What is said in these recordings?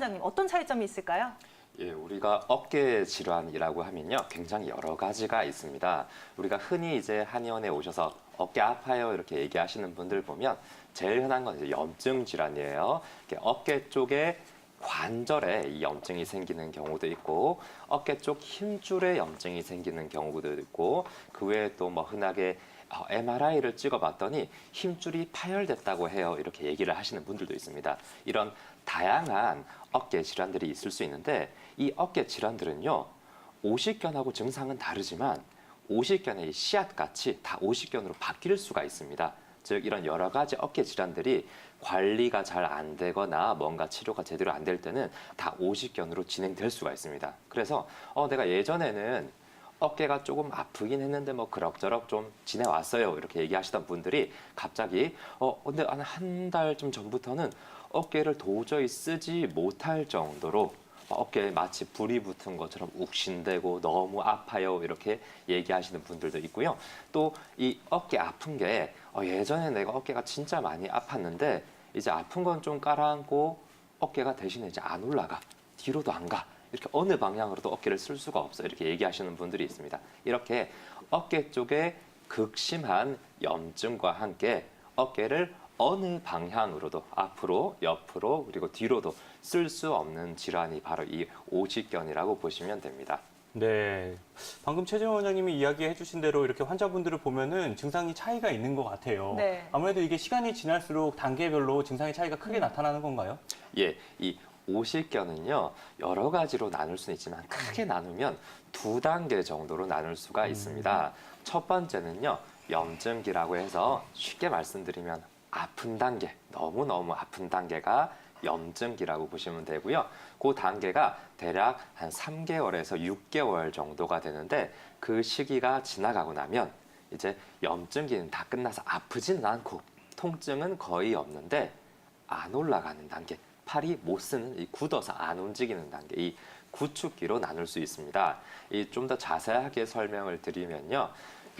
원장님, 어떤 차이점이 있을까요? 예, 우리가 어깨 질환이라고 하면요, 굉장히 여러 가지가 있습니다. 우리가 흔히 이제 한의원에 오셔서 어깨 아파요 이렇게 얘기하시는 분들 보면 제일 흔한 건 이제 염증 질환이에요. 이렇게 어깨 쪽에 관절에 이 염증이 생기는 경우도 있고, 어깨 쪽 힘줄에 염증이 생기는 경우도 있고, 그 외에 또 뭐 흔하게 MRI를 찍어봤더니 힘줄이 파열됐다고 해요. 이렇게 얘기를 하시는 분들도 있습니다. 이런 다양한 어깨 질환들이 있을 수 있는데, 이 어깨 질환들은요, 오십견하고 증상은 다르지만 오십견의 이 씨앗같이 다 오십견으로 바뀔 수가 있습니다. 즉 이런 여러 가지 어깨 질환들이 관리가 잘 안 되거나 뭔가 치료가 제대로 안 될 때는 다 오십견으로 진행될 수가 있습니다. 그래서 내가 예전에는 어깨가 조금 아프긴 했는데 뭐 그럭저럭 좀 지내왔어요 이렇게 얘기하시던 분들이 갑자기 근데 한 달쯤 전부터는 어깨를 도저히 쓰지 못할 정도로 어깨에 마치 불이 붙은 것처럼 욱신대고 너무 아파요 이렇게 얘기하시는 분들도 있고요. 또 이 어깨 아픈 게 예전에 내가 어깨가 진짜 많이 아팠는데 이제 아픈 건 좀 깔아앉고 어깨가 대신에 이제 안 올라가, 뒤로도 안 가, 이렇게 어느 방향으로도 어깨를 쓸 수가 없어 이렇게 얘기하시는 분들이 있습니다. 이렇게 어깨 쪽에 극심한 염증과 함께 어깨를 어느 방향으로도 앞으로, 옆으로, 그리고 뒤로도 쓸 수 없는 질환이 바로 이 오십견이라고 보시면 됩니다. 네, 방금 최재원 원장님이 이야기해 주신 대로 이렇게 환자분들을 보면은 증상이 차이가 있는 것 같아요. 네. 아무래도 이게 시간이 지날수록 단계별로 증상의 차이가 크게 나타나는 건가요? 예, 이 오십견은요, 여러 가지로 나눌 수는 있지만 크게 나누면 두 단계 정도로 나눌 수가 있습니다. 첫 번째는요, 염증기라고 해서 쉽게 말씀드리면 아픈 단계, 너무너무 아픈 단계가 염증기라고 보시면 되고요. 그 단계가 대략 한 3개월에서 6개월 정도가 되는데 그 시기가 지나가고 나면 이제 염증기는 다 끝나서 아프지는 않고 통증은 거의 없는데 안 올라가는 단계, 팔이 못 쓰는, 이 굳어서 안 움직이는 단계, 이 구축기로 나눌 수 있습니다. 이 좀 더 자세하게 설명을 드리면요,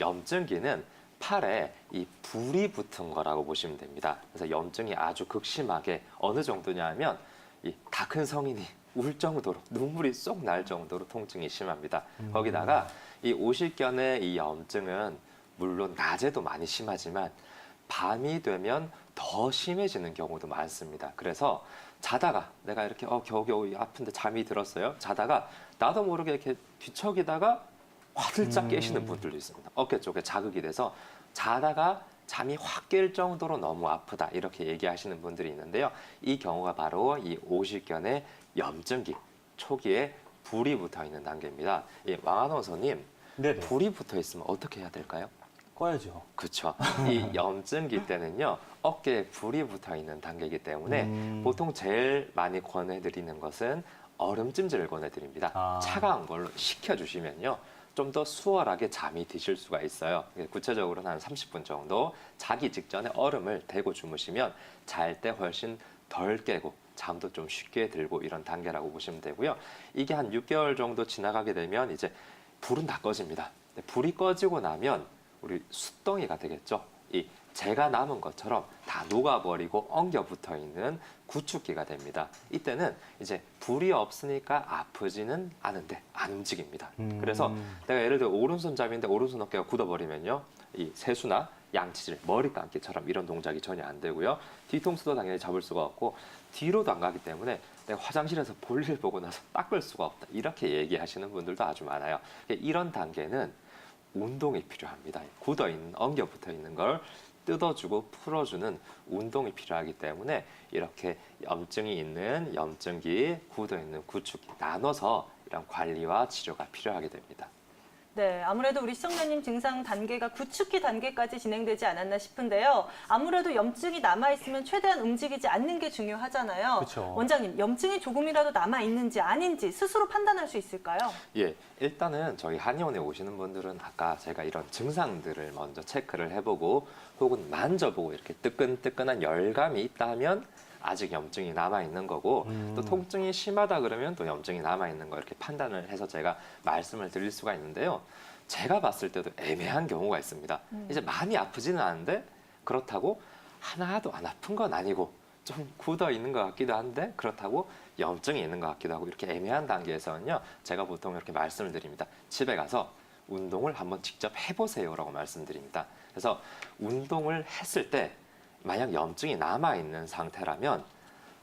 염증기는 팔에 이 불이 붙은 거라고 보시면 됩니다. 그래서 염증이 아주 극심하게 어느 정도냐면 이 다 큰 성인이 울 정도로 눈물이 쏙 날 정도로 통증이 심합니다. 거기다가 이 오십견의 이 염증은 물론 낮에도 많이 심하지만 밤이 되면 더 심해지는 경우도 많습니다. 그래서 자다가 내가 이렇게 겨우겨우 아픈데 잠이 들었어요. 자다가 나도 모르게 이렇게 뒤척이다가 화들짝 깨시는 분들도 있습니다. 어깨 쪽에 자극이 돼서 자다가 잠이 확 깰 정도로 너무 아프다 이렇게 얘기하시는 분들이 있는데요. 이 경우가 바로 이 오십견의 염증기, 초기에 불이 붙어 있는 단계입니다. 왕한호선님, 네네. 불이 붙어 있으면 어떻게 해야 될까요? 꺼야죠. 그렇죠. 이 염증기 때는요, 어깨에 불이 붙어 있는 단계이기 때문에 보통 제일 많이 권해드리는 것은 얼음찜질을 권해드립니다. 차가운 걸로 식혀주시면요, 좀 더 수월하게 잠이 드실 수가 있어요. 구체적으로는 한 30분 정도 자기 직전에 얼음을 대고 주무시면 잘 때 훨씬 덜 깨고 잠도 좀 쉽게 들고 이런 단계라고 보시면 되고요. 이게 한 6개월 정도 지나가게 되면 이제 불은 다 꺼집니다. 불이 꺼지고 나면 우리 숫덩이가 되겠죠. 이 재가 남은 것처럼 다 녹아버리고 엉겨 붙어 있는 구축기가 됩니다. 이때는 이제 불이 없으니까 아프지는 않은데 안 움직입니다. 그래서 내가 예를 들어 오른손잡이인데 오른손 어깨가 굳어버리면요, 이 세수나 양치질, 머리 감기처럼 이런 동작이 전혀 안 되고요. 뒤통수도 당연히 잡을 수가 없고 뒤로도 안 가기 때문에 내가 화장실에서 볼일 보고 나서 닦을 수가 없다 이렇게 얘기하시는 분들도 아주 많아요. 이런 단계는 운동이 필요합니다. 굳어있는, 엉겨 붙어있는 걸 뜯어주고 풀어주는 운동이 필요하기 때문에 이렇게 염증이 있는 염증기, 굳어있는 구축기 나눠서 이런 관리와 치료가 필요하게 됩니다. 네, 아무래도 우리 시청자님 증상 단계가 구축기 단계까지 진행되지 않았나 싶은데요. 아무래도 염증이 남아있으면 최대한 움직이지 않는 게 중요하잖아요. 그쵸. 원장님, 염증이 조금이라도 남아있는지 아닌지 스스로 판단할 수 있을까요? 예, 일단은 저희 한의원에 오시는 분들은 아까 제가 이런 증상들을 먼저 체크를 해보고 혹은 만져보고 이렇게 뜨끈뜨끈한 열감이 있다 하면 아직 염증이 남아있는 거고 또 통증이 심하다 그러면 또 염증이 남아있는 거 이렇게 판단을 해서 제가 말씀을 드릴 수가 있는데요. 제가 봤을 때도 애매한 경우가 있습니다. 이제 많이 아프지는 않은데 그렇다고 하나도 안 아픈 건 아니고 좀 굳어 있는 것 같기도 한데 그렇다고 염증이 있는 것 같기도 하고 이렇게 애매한 단계에서는요. 제가 보통 이렇게 말씀을 드립니다. 집에 가서 운동을 한번 직접 해보세요라고 말씀드립니다. 그래서 운동을 했을 때 만약 염증이 남아있는 상태라면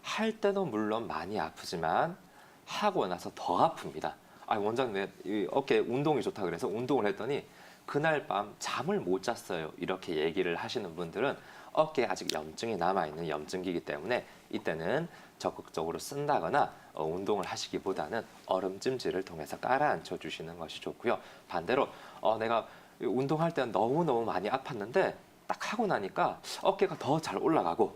할 때도 물론 많이 아프지만 하고 나서 더 아픕니다. 아, 원장님, 이 어깨 운동이 좋다 그래서 운동을 했더니 그날 밤 잠을 못 잤어요. 이렇게 얘기를 하시는 분들은 어깨에 아직 염증이 남아있는 염증기이기 때문에 이때는 적극적으로 쓴다거나 운동을 하시기보다는 얼음찜질을 통해서 깔아앉혀 주시는 것이 좋고요. 반대로 내가 운동할 때는 너무너무 많이 아팠는데 딱 하고 나니까 어깨가 더 잘 올라가고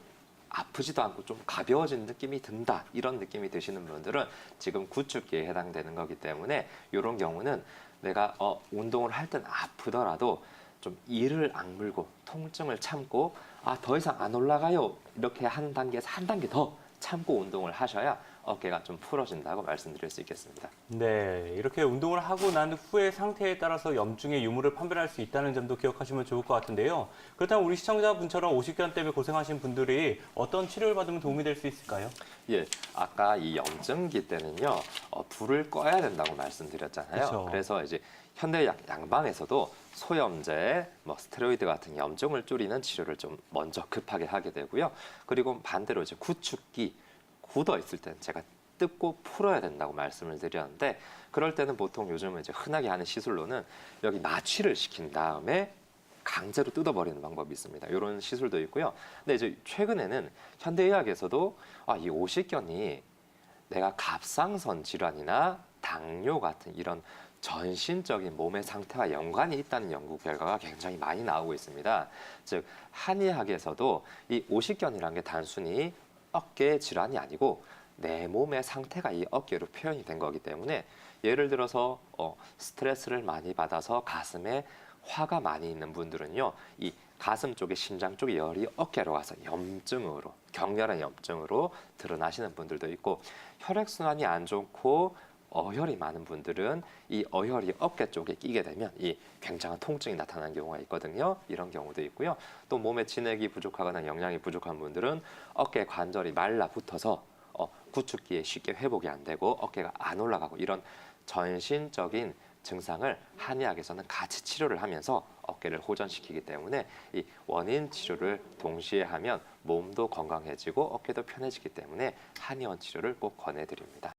아프지도 않고 좀 가벼워진 느낌이 든다. 이런 느낌이 드시는 분들은 지금 구축기에 해당되는 거기 때문에 이런 경우는 내가 운동을 할 땐 아프더라도 좀 이를 악물고 통증을 참고 더 이상 안 올라가요. 이렇게 한 단계에서 한 단계 더 참고 운동을 하셔야 어깨가 좀 풀어진다고 말씀드릴 수 있겠습니다. 네, 이렇게 운동을 하고 난 후의 상태에 따라서 염증의 유무를 판별할 수 있다는 점도 기억하시면 좋을 것 같은데요. 그렇다면 우리 시청자분처럼 오십견 때문에 고생하신 분들이 어떤 치료를 받으면 도움이 될 수 있을까요? 예, 아까 이 염증기 때는요, 불을 꺼야 된다고 말씀드렸잖아요. 그렇죠. 그래서 이제 현대 양방에서도 소염제, 스테로이드 같은 염증을 줄이는 치료를 좀 먼저 급하게 하게 되고요. 그리고 반대로 이제 구축기, 굳어 있을 때는 제가 뜯고 풀어야 된다고 말씀을 드렸는데 그럴 때는 보통 요즘은 이제 흔하게 하는 시술로는 여기 마취를 시킨 다음에 강제로 뜯어버리는 방법이 있습니다. 이런 시술도 있고요. 근데 이제 최근에는 현대의학에서도 이 오십견이 내가 갑상선 질환이나 당뇨 같은 이런 전신적인 몸의 상태와 연관이 있다는 연구 결과가 굉장히 많이 나오고 있습니다. 즉 한의학에서도 이 오십견이라는 게 단순히 어깨 질환이 아니고 내 몸의 상태가 이 어깨로 표현이 된 거기 때문에 예를 들어서 스트레스를 많이 받아서 가슴에 화가 많이 있는 분들은요, 이 가슴 쪽에 심장 쪽에 열이 어깨로 가서 염증으로 격렬한 염증으로 드러나시는 분들도 있고 혈액순환이 안 좋고 어혈이 많은 분들은 이 어혈이 어깨 쪽에 끼게 되면 이 굉장한 통증이 나타나는 경우가 있거든요. 이런 경우도 있고요. 또 몸에 진액이 부족하거나 영양이 부족한 분들은 어깨 관절이 말라붙어서 구축기에 쉽게 회복이 안 되고 어깨가 안 올라가고 이런 전신적인 증상을 한의학에서는 같이 치료를 하면서 어깨를 호전시키기 때문에 이 원인 치료를 동시에 하면 몸도 건강해지고 어깨도 편해지기 때문에 한의원 치료를 꼭 권해드립니다.